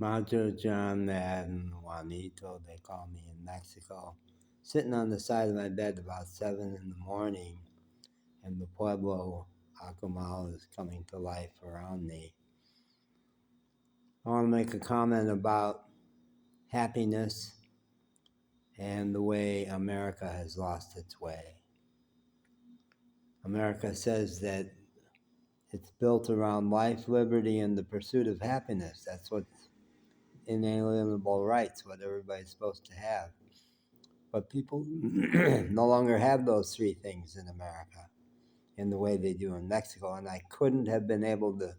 Macho, John, and Juanito, they call me in Mexico, sitting on the side of my bed about 7 in the morning, and the Pueblo Akumal is coming to life around me. I want to make a comment about happiness and the way America has lost its way. America says that it's built around life, liberty, and the pursuit of happiness. That's what's inalienable rights, what everybody's supposed to have. But people no longer have those three things in America in the way they do in Mexico. And I couldn't have been able to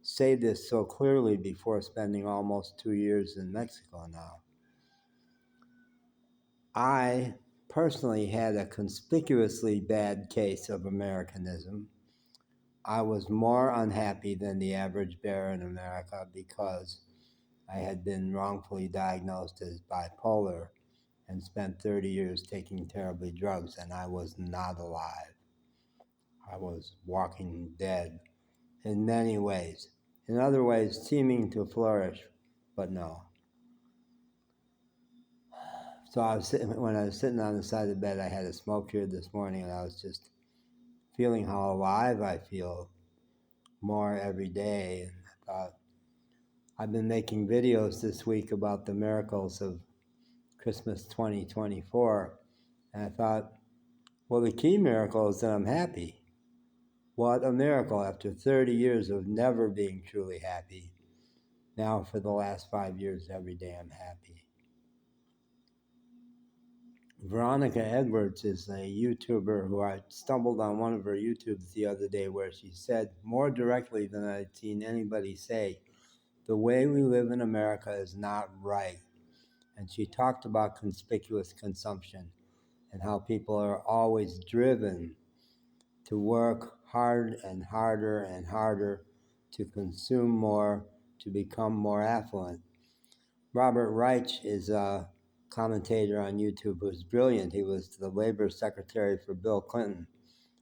say this so clearly before spending almost 2 years in Mexico now. I personally had a conspicuously bad case of Americanism. I was more unhappy than the average bear in America because I had been wrongfully diagnosed as bipolar and spent 30 years taking terribly drugs, and I was not alive. I was walking dead in many ways. In other ways, seeming to flourish, but no. So when I was sitting on the side of the bed, I had a smoke here this morning, and I was just feeling how alive I feel more every day. And I thought, I've been making videos this week about the miracles of Christmas 2024, and I thought, well, the key miracle is that I'm happy. What a miracle after 30 years of never being truly happy. Now for the last 5 years, every day I'm happy. Verónica Edwards is a YouTuber who I stumbled on one of her YouTubes the other day where she said more directly than I'd seen anybody say, the way we live in America is not right. And she talked about conspicuous consumption and how people are always driven to work hard and harder and harder to consume more, to become more affluent. Robert Reich is a commentator on YouTube who's brilliant. He was the labor secretary for Bill Clinton,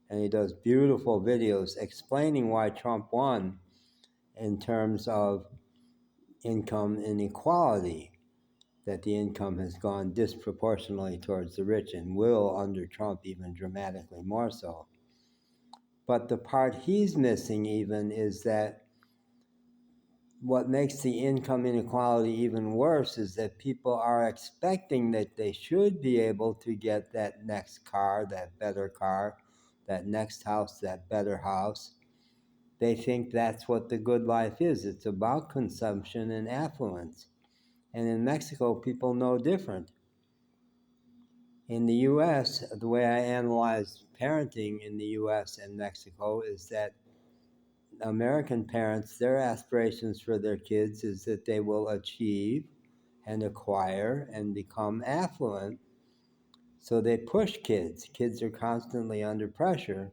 and he does beautiful videos explaining why Trump won in terms of income inequality, that the income has gone disproportionately towards the rich and will, under Trump, even dramatically more so. But the part he's missing even is that what makes the income inequality even worse is that people are expecting that they should be able to get that next car, that better car, that next house, that better house. They think that's what the good life is. It's about consumption and affluence. And in Mexico, people know different. In the U.S., the way I analyze parenting in the U.S. and Mexico is that American parents, their aspirations for their kids is that they will achieve and acquire and become affluent. So they push kids. Kids are constantly under pressure.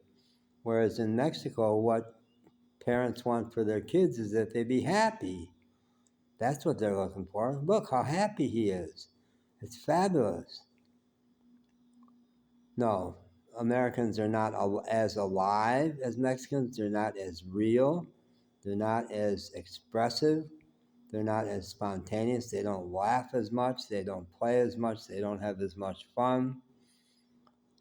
Whereas in Mexico, what parents want for their kids is that they be happy. That's what they're looking for. Look how happy he is. It's fabulous. No, Americans are not as alive as Mexicans. They're not as real. They're not as expressive. They're not as spontaneous. They don't laugh as much. They don't play as much. They don't have as much fun.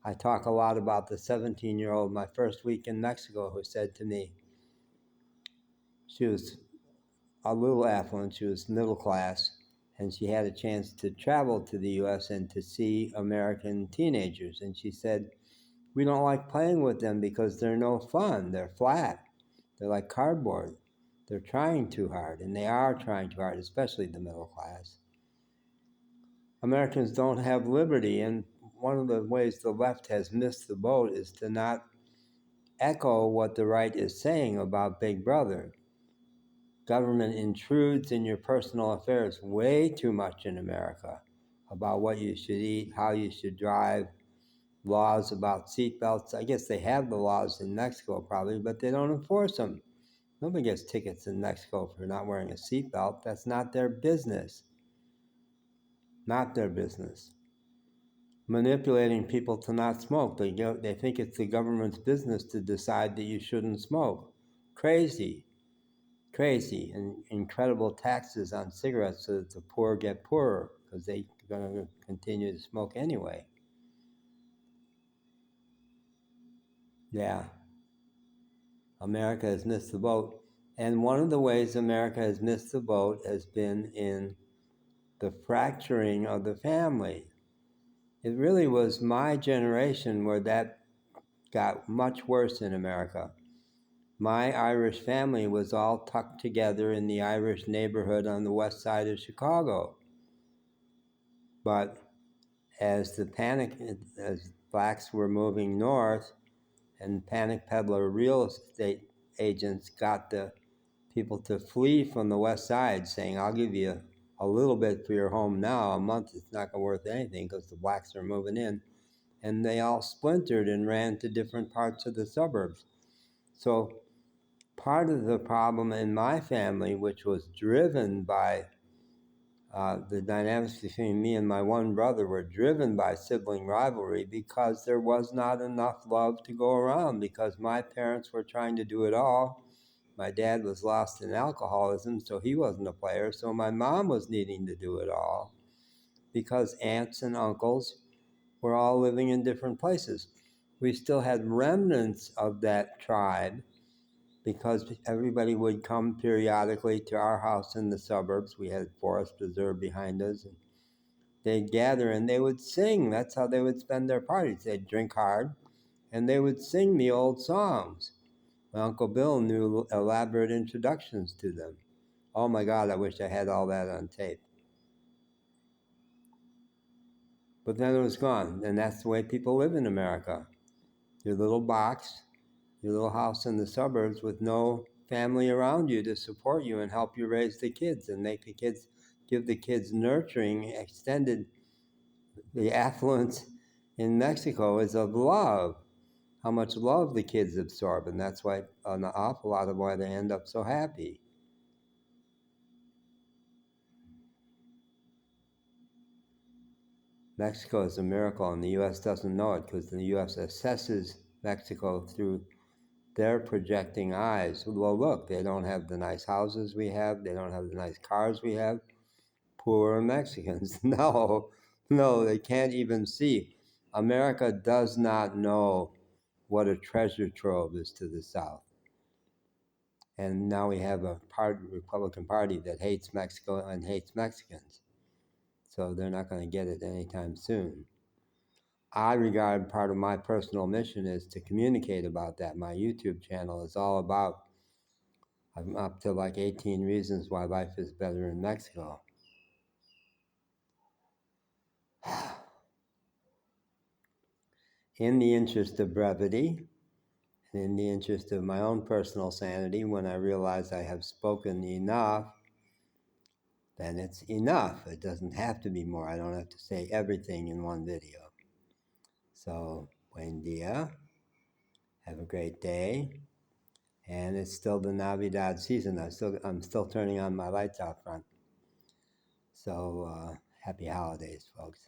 I talk a lot about the 17-year-old, my first week in Mexico, who said to me, she was a little affluent, she was middle class, and she had a chance to travel to the U.S. and to see American teenagers. And she said, we don't like playing with them because they're no fun. They're flat. They're like cardboard. They're trying too hard, and they are trying too hard, especially the middle class. Americans don't have liberty, and one of the ways the left has missed the boat is to not echo what the right is saying about Big Brother. Government intrudes in your personal affairs way too much in America about what you should eat, how you should drive, laws about seatbelts. I guess they have the laws in Mexico probably, but they don't enforce them. Nobody gets tickets in Mexico for not wearing a seatbelt. That's not their business. Not their business. Manipulating people to not smoke. They think it's the government's business to decide that you shouldn't smoke. Crazy. crazy, and incredible taxes on cigarettes so that the poor get poorer because they're going to continue to smoke anyway. Yeah. America has missed the boat. And one of the ways America has missed the boat has been in the fracturing of the family. It really was my generation where that got much worse in America. My Irish family was all tucked together in the Irish neighborhood on the west side of Chicago. But as blacks were moving north, and panic peddler real estate agents got the people to flee from the west side, saying, I'll give you a little bit for your home now. A month it's not going to worth anything because the blacks are moving in. And they all splintered and ran to different parts of the suburbs. So part of the problem in my family, which was driven by the dynamics between me and my one brother, were driven by sibling rivalry because there was not enough love to go around, because my parents were trying to do it all. My dad was lost in alcoholism, so he wasn't a player. So my mom was needing to do it all because aunts and uncles were all living in different places. We still had remnants of that tribe because everybody would come periodically to our house in the suburbs. We had Forest Preserve behind us. And they'd gather and they would sing. That's how they would spend their parties. They'd drink hard and they would sing the old songs. My Uncle Bill knew elaborate introductions to them. Oh my God, I wish I had all that on tape. But then it was gone, and that's the way people live in America. Your little box, your little house in the suburbs with no family around you to support you and help you raise the kids and make the kids, give the kids nurturing, extended. The affluence in Mexico is of love, how much love the kids absorb, and that's why an awful lot of why they end up so happy. Mexico is a miracle, and the U.S. doesn't know it because the U.S. assesses Mexico through their projecting eyes. Well, look, they don't have the nice houses we have. They don't have the nice cars we have. Poor Mexicans. No, they can't even see. America does not know what a treasure trove is to the South. And now we have a Republican Party that hates Mexico and hates Mexicans. So they're not going to get it anytime soon. I regard part of my personal mission is to communicate about that. My YouTube channel is all about, I'm up to like 18 reasons why life is better in Mexico. In the interest of brevity, and in the interest of my own personal sanity, when I realize I have spoken enough, then it's enough. It doesn't have to be more. I don't have to say everything in one video. So, buen dia. Have a great day. And it's still the Navidad season. I'm still turning on my lights out front. So, happy holidays, folks.